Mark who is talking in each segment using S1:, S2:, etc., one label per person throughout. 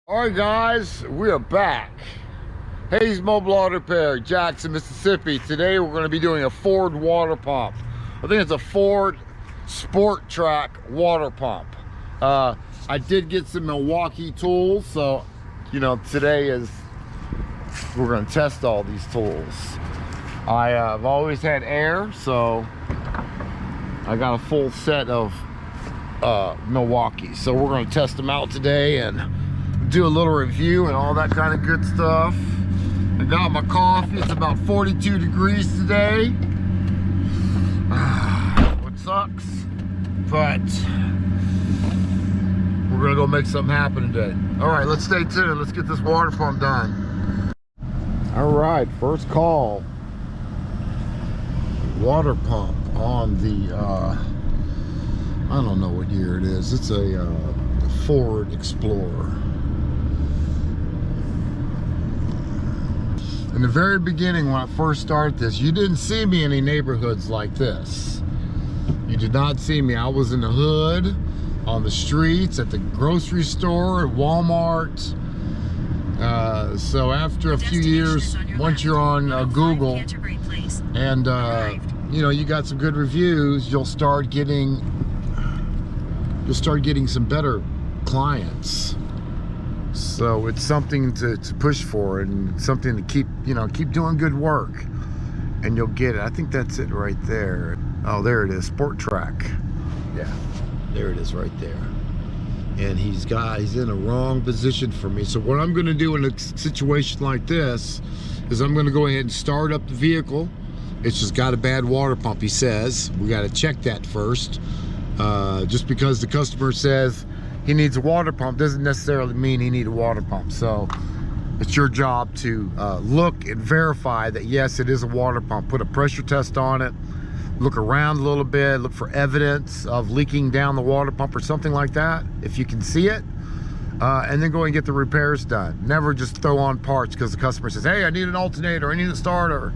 S1: All right, guys, we are back. Hayes Mobile Auto Repair, Jackson, Mississippi. Today we're going to be doing a Ford water pump. I think it's a Ford Sport Trac water pump. I did get some Milwaukee tools, so today we're going to test all these tools. I've always had air, so I got a full set of Milwaukee. So we're going to test them out today and do a little review and all that kind of good stuff. I got my coffee. It's about 42 degrees today. What sucks, but we're gonna go make something happen today. All right, let's stay tuned. Let's get this water pump done. All right, first call. Water pump on the I don't know what year it is. It's a Ford Explorer. In the very beginning, when I first started this, you didn't see me in any neighborhoods like this. You did not see me. I was in the hood, on the streets, at the grocery store, at Walmart. So after a few years, once you're on Google and you got some good reviews, you'll start getting some better clients. So it's something to push for and something to keep doing good work, and you'll get it. I think that's it right there. Oh, there it is, Sport Trac. Yeah, there it is right there. And he's in a wrong position for me. So what I'm going to do in a situation like this is I'm going to go ahead and start up the vehicle. It's just got a bad water pump, he says. We got to check that first. Just because the customer says he needs a water pump doesn't necessarily mean he needs a water pump. So it's your job to look and verify that yes, it is a water pump. Put a pressure test on it, look around a little bit, look for evidence of leaking down the water pump or something like that if you can see it, and then go and get the repairs done. Never just throw on parts because the customer says, hey, I need an alternator, I need a starter.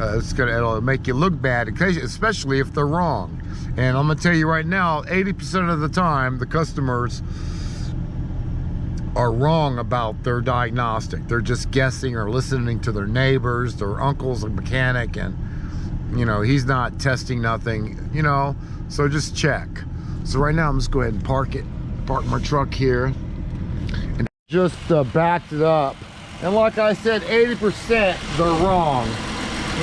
S1: It'll make you look bad, especially if they're wrong. And I'm gonna tell you right now, 80% of the time, the customers are wrong about their diagnostic. They're just guessing or listening to their neighbors. Their uncle's a mechanic, and he's not testing nothing. So just check. So right now, I'm just go ahead and park my truck here, and just backed it up. And like I said, 80% they're wrong.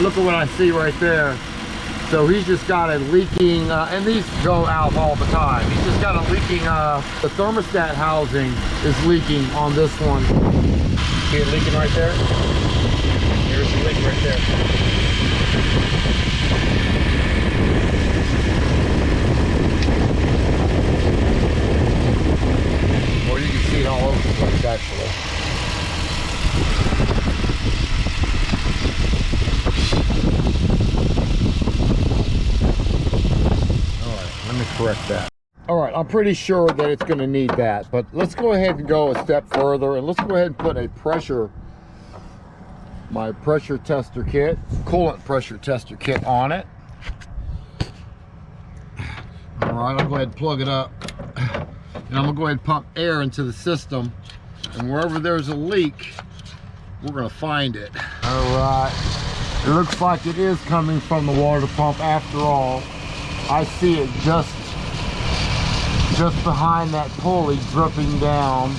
S1: Look at what I see right there. So he's just got a leaking, and these go out all the time. He's just got a leaking, the thermostat housing is leaking on this one. See it leaking right there? There's the leak right there. Or you can see it all over the place, actually. Correct that. All right, I'm pretty sure that it's going to need that, but let's go ahead and go a step further, and let's go ahead and put my pressure tester kit, coolant pressure tester kit on it. All right, I'll go ahead and plug it up, and I'm gonna go ahead and pump air into the system, and wherever there's a leak, we're gonna find it. All right, it looks like it is coming from the water pump after all. I see it just behind that pulley dripping down.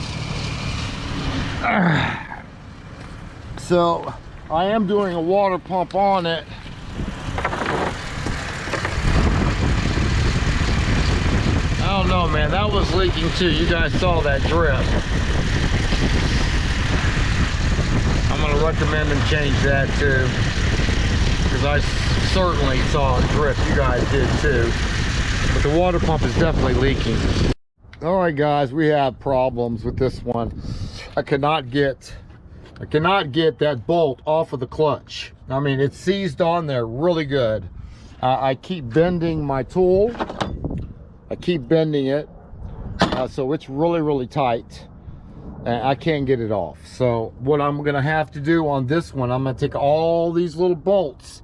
S1: So I am doing a water pump on it. I don't know, man, that was leaking too. You guys saw that drip. I'm gonna recommend them change that too, because I certainly saw a drip. You guys did too. But the water pump is definitely leaking. All right, guys, we have problems with this one. I cannot get that bolt off of the clutch. I mean, it's seized on there really good. I keep bending my tool. I keep bending it, so it's really tight. And I can't get it off. So what I'm gonna have to do on this one, I'm gonna take all these little bolts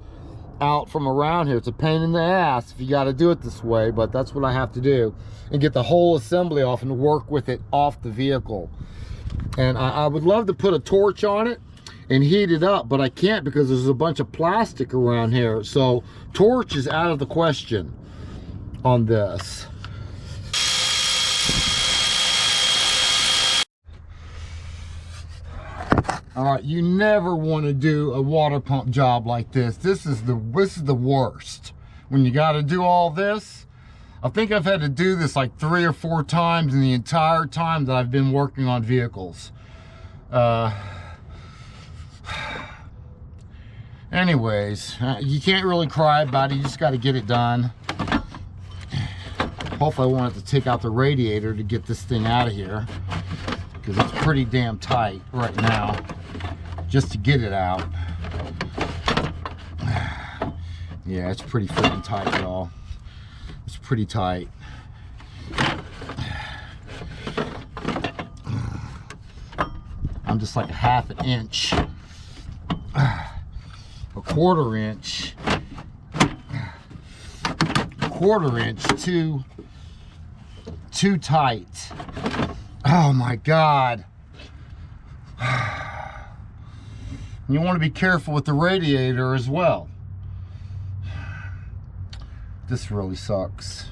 S1: out from around here. It's a pain in the ass if you got to do it this way, but that's what I have to do, and get the whole assembly off and work with it off the vehicle. And I would love to put a torch on it and heat it up, but I can't because there's a bunch of plastic around here. So torch is out of the question on this. All right, you never want to do a water pump job like this. This is the worst. When you got to do all this, I think I've had to do this like 3 or 4 times in the entire time that I've been working on vehicles. Anyways, you can't really cry about it. You just got to get it done. Hopefully I won't have to take out the radiator to get this thing out of here, because it's pretty damn tight right now just to get it out. Yeah, it's pretty freaking tight, y'all. It's pretty tight. I'm just like a half an inch, a quarter inch too tight. Oh my God. You want to be careful with the radiator as well. This really sucks.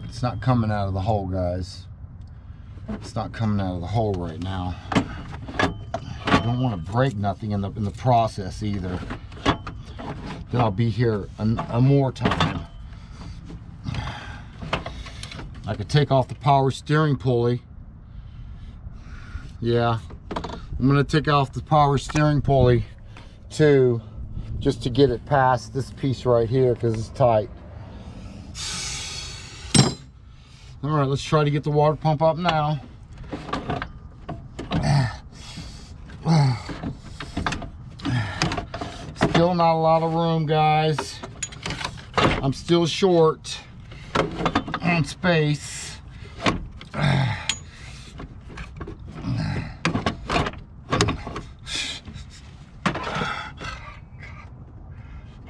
S1: It's not coming out of the hole, guys. It's not coming out of the hole right now. I don't want to break nothing in the process either. Then I'll be here a more time. I could take off the power steering pulley. Yeah, I'm gonna take off the power steering pulley too, just to get it past this piece right here because it's tight. All right, let's try to get the water pump up now. Still not a lot of room, guys. I'm still short on space.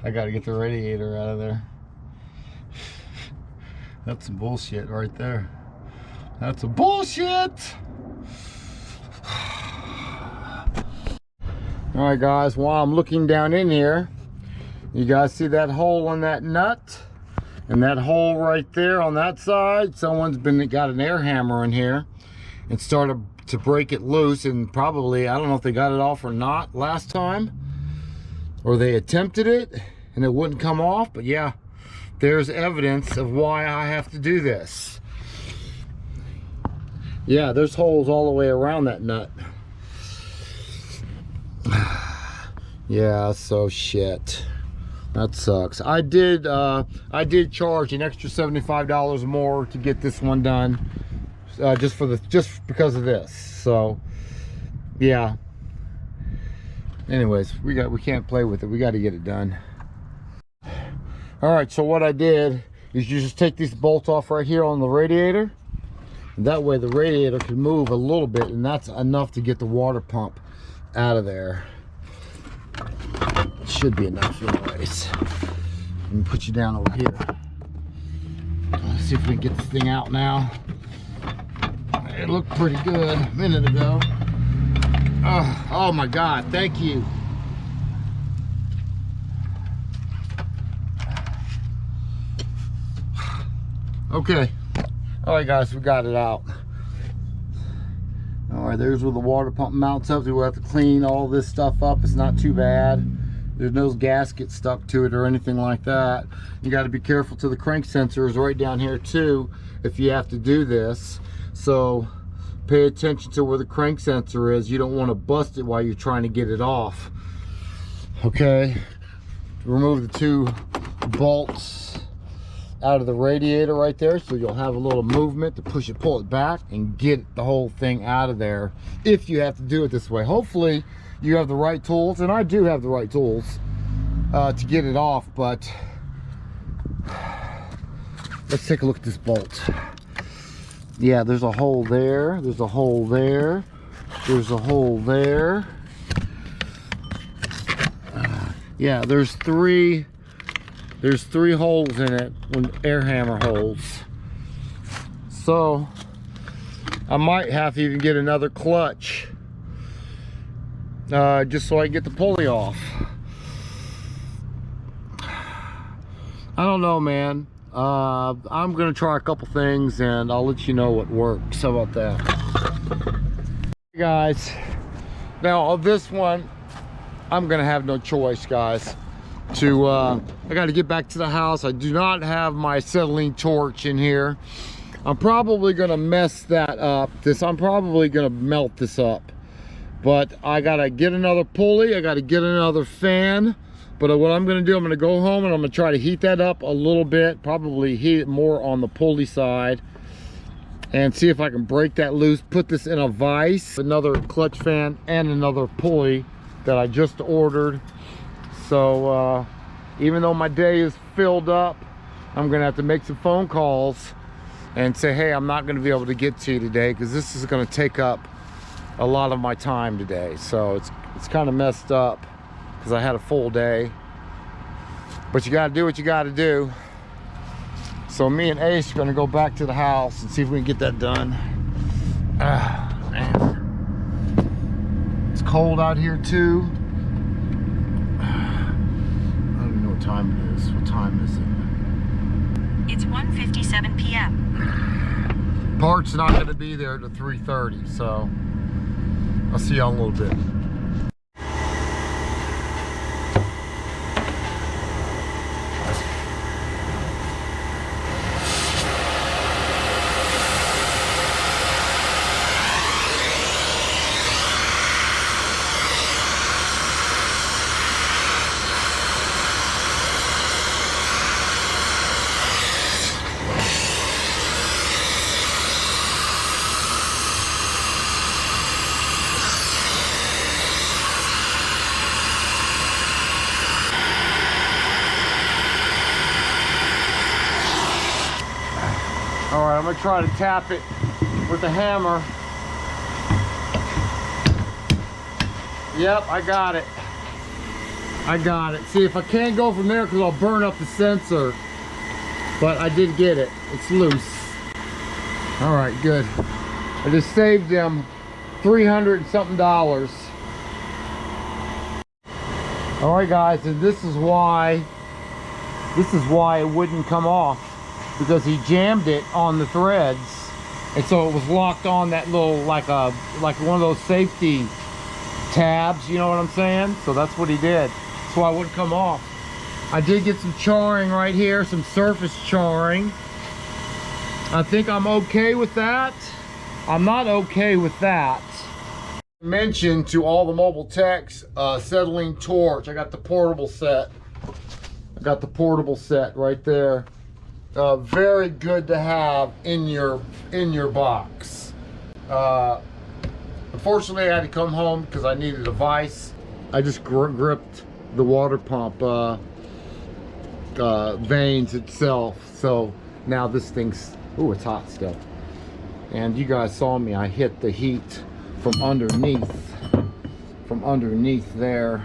S1: I gotta get the radiator out of there. That's some bullshit right there. That's a bullshit. All right, guys, while I'm looking down in here, you guys see that hole on that nut? And that hole right there on that side, someone's got an air hammer in here and started to break it loose, and probably, I don't know if they got it off or not last time, or they attempted it and it wouldn't come off. But yeah, there's evidence of why I have to do this. Yeah, there's holes all the way around that nut. Yeah, so shit. That sucks. I did charge an extra $75 more to get this one done, just because of this. So yeah. Anyways, we can't play with it. We got to get it done. All right, so what I did is you just take these bolts off right here on the radiator, and that way the radiator can move a little bit, and that's enough to get the water pump out of there. It should be enough anyways. Let me put you down over here. Let's see if we can get this thing out now. It looked pretty good a minute ago. Oh my God, thank you. Okay. All right, guys, we got it out. All right, there's where the water pump mounts up. We'll have to clean all this stuff up. It's not too bad. There's no gasket stuck to it or anything like that. You got to be careful to the crank sensor is right down here too if you have to do this. So pay attention to where the crank sensor is. You don't want to bust it while you're trying to get it off. Okay. Remove the 2 bolts out of the radiator right there, so you'll have a little movement to push it, pull it back, and get the whole thing out of there if you have to do it this way. Hopefully you have the right tools, and I do have the right tools to get it off. But let's take a look at this bolt. Yeah, there's a hole there, there's a hole there, there's a hole there. Yeah, there's three holes in it, when air hammer holes. So I might have to even get another clutch, just so I can get the pulley off. I don't know, man. I'm gonna try a couple things and I'll let you know what works. How about that? Hey guys, now on this one I'm gonna have no choice, guys. I got to get back to the house. I do not have my acetylene torch in here. I'm probably gonna mess that up. I'm probably gonna melt this up, but I gotta get another pulley. I gotta get another fan. But what I'm gonna do, I'm gonna go home and I'm gonna try to heat that up a little bit, probably heat it more on the pulley side, and see if I can break that loose, put this in a vise, another clutch fan and another pulley that I just ordered. So even though my day is filled up, I'm gonna have to make some phone calls and say, hey, I'm not gonna be able to get to you today because this is gonna take up a lot of my time today. So it's kind of messed up because I had a full day, but you gotta do what you gotta do. So me and Ace are gonna go back to the house and see if we can get that done. Man. It's cold out here too. I don't even know what time it is. What time is it?
S2: It's 1:57 p.m.
S1: Parts not gonna be there to 3:30, so I'll see y'all in a little bit. All right, I'm gonna try to tap it with a hammer. Yep, I got it. I got it. See, if I can't go from there because I'll burn up the sensor, but I did get it. It's loose. All right, good. I just saved them $300 and something. All right, guys, and this is why it wouldn't come off, because he jammed it on the threads, and so it was locked on that little, like one of those safety tabs, you know what I'm saying? So that's what he did. That's why it wouldn't come off. I did get some charring right here, some surface charring. I think I'm okay with that. I'm not okay with that. Mention to all the mobile techs, acetylene torch. I got the portable set. I got the portable set right there. Very good to have in your box. Unfortunately, I had to come home because I needed a vise. I just gripped the water pump vanes itself. So now this thing's, ooh, it's hot still. And you guys saw me, I hit the heat from underneath there.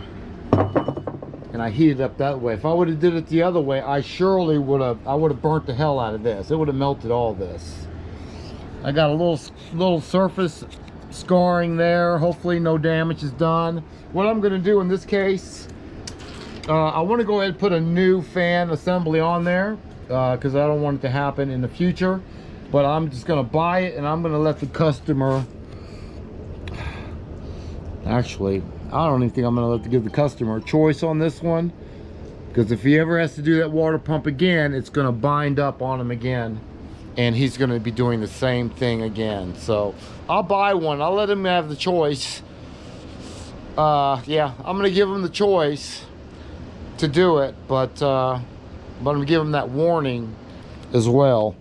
S1: And I heated up that way. If I would have did it the other way, I surely would have burnt the hell out of this. It would have melted all this. I got a little surface scarring there. Hopefully no damage is done. What I'm gonna do in this case, I want to go ahead and put a new fan assembly on there because I don't want it to happen in the future. But I'm just gonna buy it and I'm gonna let the customer, actually, I don't even think I'm gonna give the customer a choice on this one, because if he ever has to do that water pump again, it's gonna bind up on him again, and he's gonna be doing the same thing again. So I'll buy one. I'll let him have the choice. Yeah, I'm gonna give him the choice to do it, but I'm gonna give him that warning as well.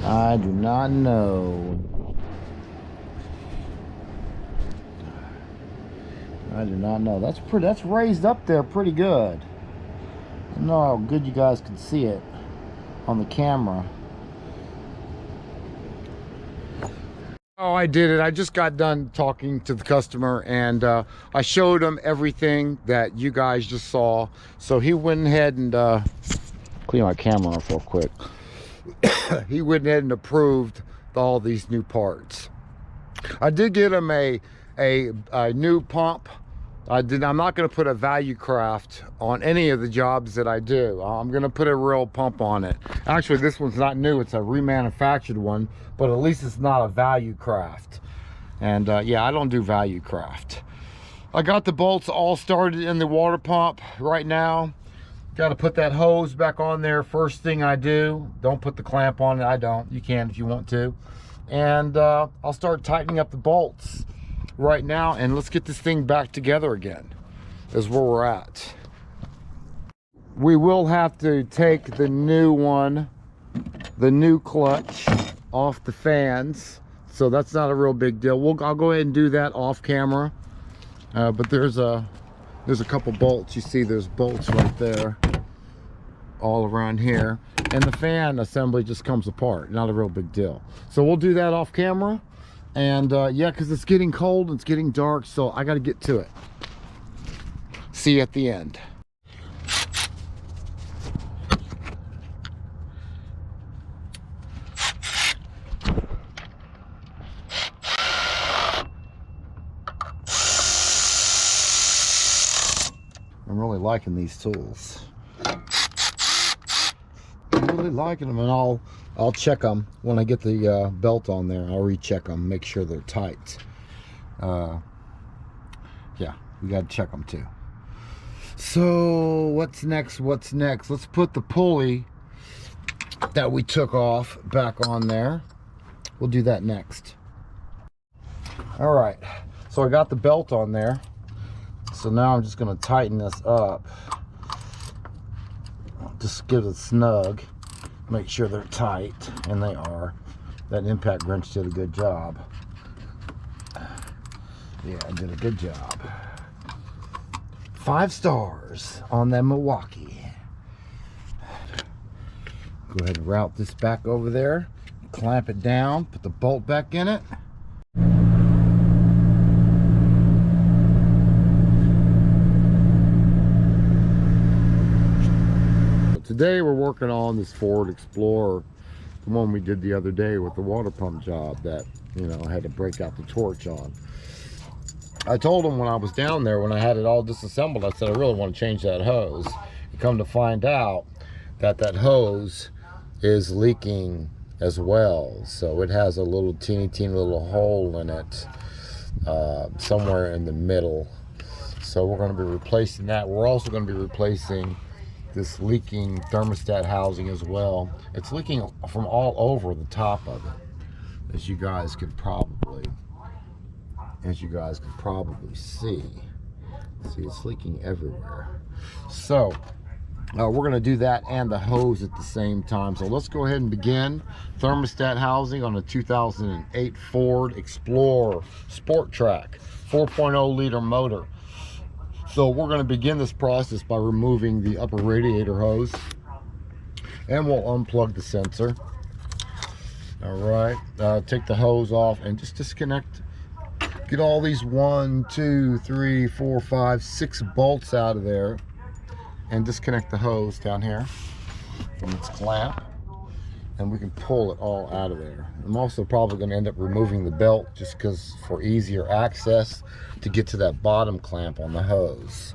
S1: I do not know. I do not know. That's raised up there pretty good. I don't know how good you guys can see it on the camera. Oh, I did it. I just got done talking to the customer, and I showed him everything that you guys just saw. So he went ahead and clean my camera off real quick. He went ahead and approved all these new parts. I did get him a new pump. I'm not going to put a value craft on any of the jobs that I do. I'm going to put a real pump on it. Actually, this one's not new. It's a remanufactured one, but at least it's not a value craft. And yeah, I don't do value craft. I got the bolts all started in the water pump right now. Got to put that hose back on there first thing I do. Don't put the clamp on it. I don't. You can if you want to. And I'll start tightening up the bolts right now, and let's get this thing back together again, is where we're at. We will have to take the new one, the new clutch, off the fans, so that's not a real big deal. I'll go ahead and do that off camera. But there's a couple bolts. You see there's bolts right there all around here, and the fan assembly just comes apart. Not a real big deal. So we'll do that off camera. And yeah, because it's getting cold and it's getting dark, so I got to get to it. See you at the end. I'm really liking these tools. I'm really liking them, and I'll check them when I get the belt on there. I'll recheck them, make sure they're tight. Yeah, we got to check them too. So what's next? Let's put the pulley that we took off back on there. We'll do that next. All right, so I got the belt on there. So now I'm just going to tighten this up. Just give it snug. Make sure they're tight, and they are. That impact wrench did a good job. Yeah, I did a good job. 5 stars on that Milwaukee. Go ahead and route this back over there. Clamp it down. Put the bolt back in it. Today we're working on this Ford Explorer, the one we did the other day with the water pump job that, you know, I had to break out the torch on. I told him when I was down there, when I had it all disassembled, I said I really want to change that hose. You come to find out that that hose is leaking as well. So it has a little teeny little hole in it somewhere in the middle. So we're going to be replacing that. We're also going to be replacing this leaking thermostat housing as well. It's leaking from all over the top of it, as you guys could probably see. See, it's leaking everywhere. So we're going to do that and the hose at the same time. So let's go ahead and begin. Thermostat housing on a 2008 Ford Explorer Sport Trac 4.0 liter motor. So we're going to begin this process by removing the upper radiator hose, and we'll unplug the sensor. All right, take the hose off and just disconnect. Get all these 1, 2, 3, 4, 5, 6 bolts out of there, and disconnect the hose down here from its clamp, and we can pull it all out of there. I'm also probably going to end up removing the belt just because for easier access to get to that bottom clamp on the hose.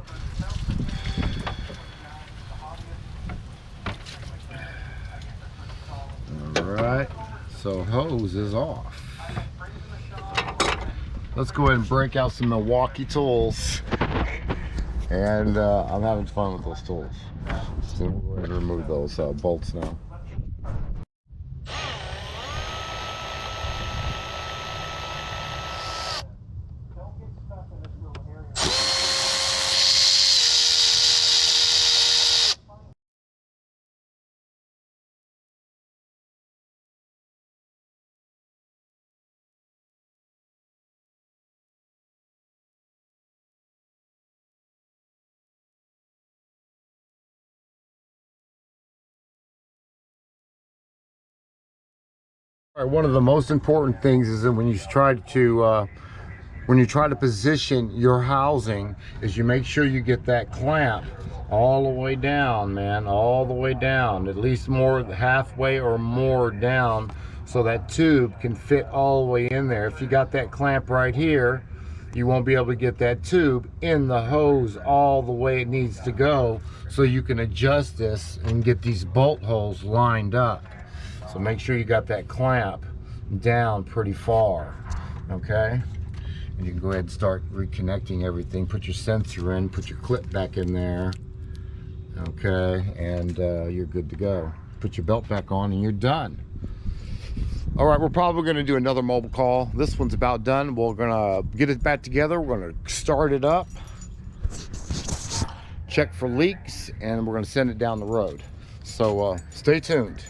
S1: All right, so hose is off. Let's go ahead and break out some Milwaukee tools. And I'm having fun with those tools. So we'll go ahead and remove those bolts now. All right, one of the most important things is that when you try to position your housing, is you make sure you get that clamp all the way down, man, all the way down, at least more halfway or more down, so that tube can fit all the way in there. If you got that clamp right here, you won't be able to get that tube in the hose all the way it needs to go, so you can adjust this and get these bolt holes lined up. So make sure you got that clamp down pretty far, okay? And you can go ahead and start reconnecting everything. Put your sensor in, put your clip back in there, okay, and you're good to go. Put your belt back on and you're done. All right, we're probably going to do another mobile call. This one's about done. We're going to get it back together. We're going to start it up, check for leaks, and we're going to send it down the road. So stay tuned.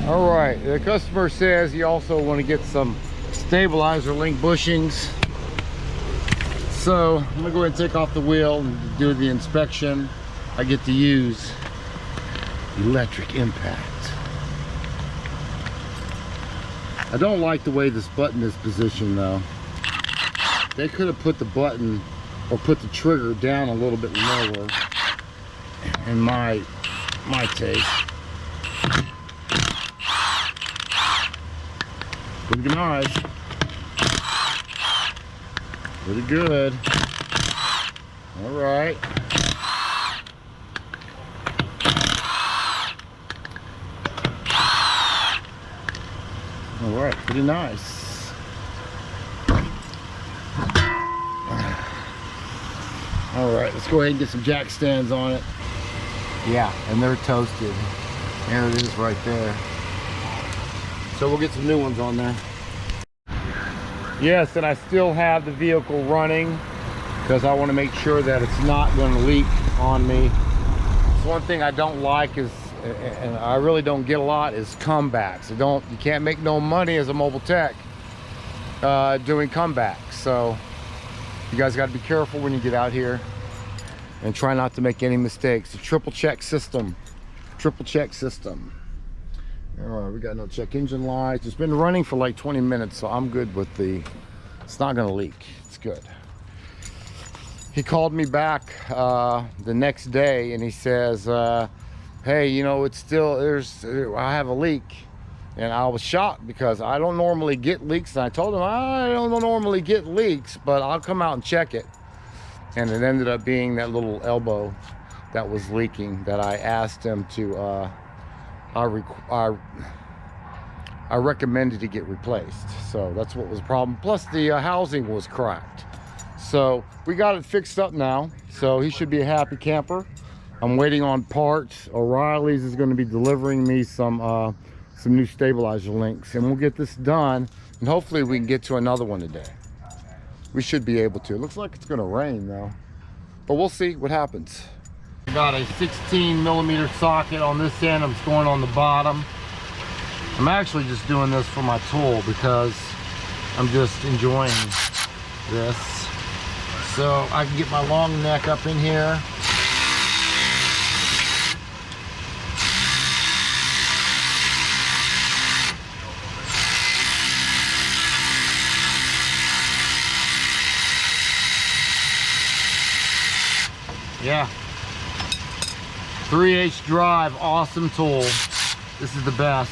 S1: All right, the customer says you also want to get some stabilizer link bushings. So I'm going to go ahead and take off the wheel and do the inspection. I get to use electric impact. I don't like the way this button is positioned though. They could have put the button or put the trigger down a little bit lower, in my taste. Pretty nice. Pretty good. All right. All right, pretty nice. All right, let's go ahead and get some jack stands on it. Yeah, and they're toasted. There it is right there. So we'll get some new ones on there. Yes, and I still have the vehicle running because I want to make sure that it's not going to leak on me. So one thing I don't like is, and I really don't get a lot, is comebacks. You can't make no money as a mobile tech doing comebacks. So you guys got to be careful when you get out here and try not to make any mistakes. A triple check system. Triple check system. All right, we got no check engine lights. It's been running for like 20 minutes, so I'm good with it's not gonna leak. It's good. He called me back the next day and he says, hey, you know, it's still, I have a leak. And I was shocked because I don't normally get leaks. And I told him, I don't normally get leaks, but I'll come out and check it. And it ended up being that little elbow that was leaking that I asked him to, I recommended to get replaced. So that's what was the problem. Plus the housing was cracked. So we got it fixed up now. So he should be a happy camper. I'm waiting on parts. O'Reilly's is going to be delivering me some new stabilizer links, and we'll get this done, and hopefully we can get to another one today. We should be able to. It looks like it's going to rain though, but we'll see what happens. I got a 16mm socket on this end. I'm going on the bottom. I'm actually just doing this for my tool because I'm just enjoying this. So I can get my long neck up in here. Yeah. 3H drive, awesome tool. This is the best.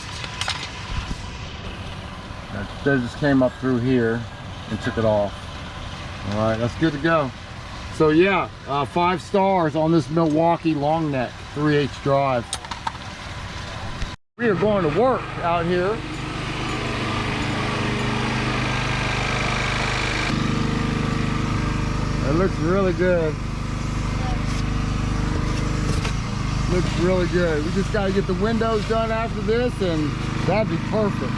S1: They just came up through here and took it off. All right, that's good to go. So yeah, 5 stars on this Milwaukee long neck 3H drive. We are going to work out here. It looks really good. Looks really good. We just got to get the windows done after this, and that'd be perfect.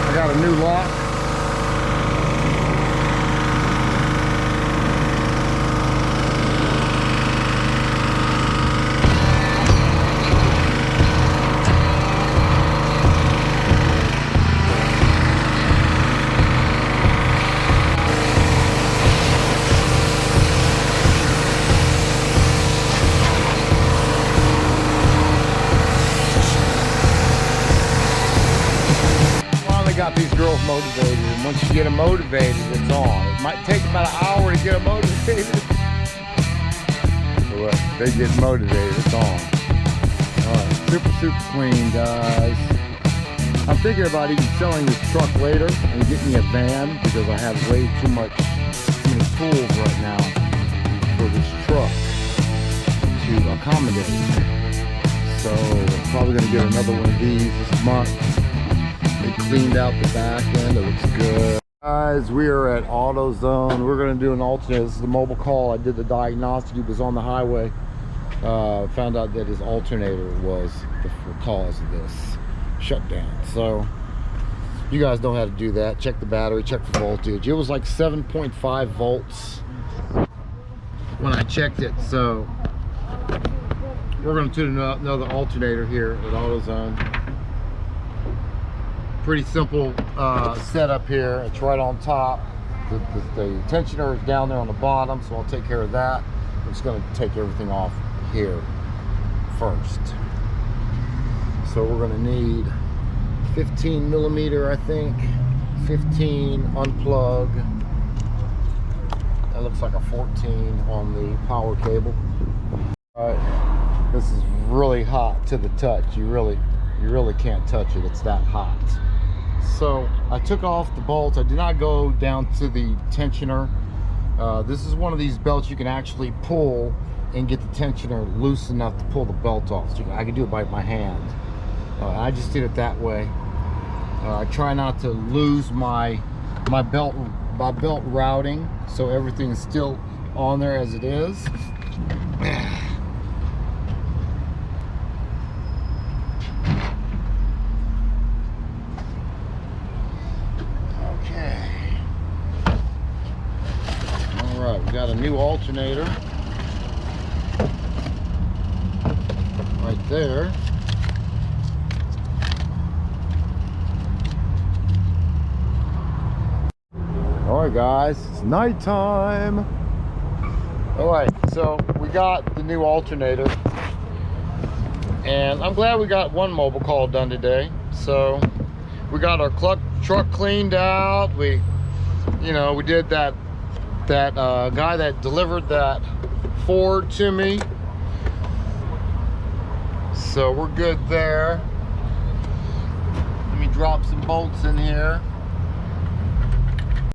S1: I got a new lock. Got these girls motivated, and once you get them motivated, it's on. It might take about an hour to get them motivated. But they get motivated, it's on. Alright, super clean, guys. I'm thinking about even selling this truck later and getting me a van because I have way too many tools right now for this truck to accommodate. So I'm probably going to get another one of these this month. They cleaned out the back end, it looks good. Guys, we are at AutoZone. We're going to do an alternator. This is the mobile call. I did the diagnostic. He was on the highway. Found out that his alternator was the cause of this shutdown. So you guys know how to do that. Check the battery, check the voltage. It was like 7.5 volts when I checked it. So we're going to do another alternator here at AutoZone. Pretty simple setup here. It's right on top. The tensioner is down there on the bottom, so I'll take care of that. I'm just going to take everything off here first. So we're going to need 15 millimeter, I think. 15 unplug. That looks like a 14 on the power cable. All right, this is really hot to the touch. You really can't touch it. It's that hot. So I took off the bolts. I did not go down to the tensioner. This is one of these belts you can actually pull and get the tensioner loose enough to pull the belt off. So I can do it by my hand. I just did it that way. I try not to lose my belt routing, so everything is still on there as it is. We got a new alternator right there. All right, guys, it's nighttime. All right, so we got the new alternator, and I'm glad we got one mobile call done today. So we got our truck cleaned out. We did that guy that delivered that Ford to me, so we're good there. Let me drop some bolts in here.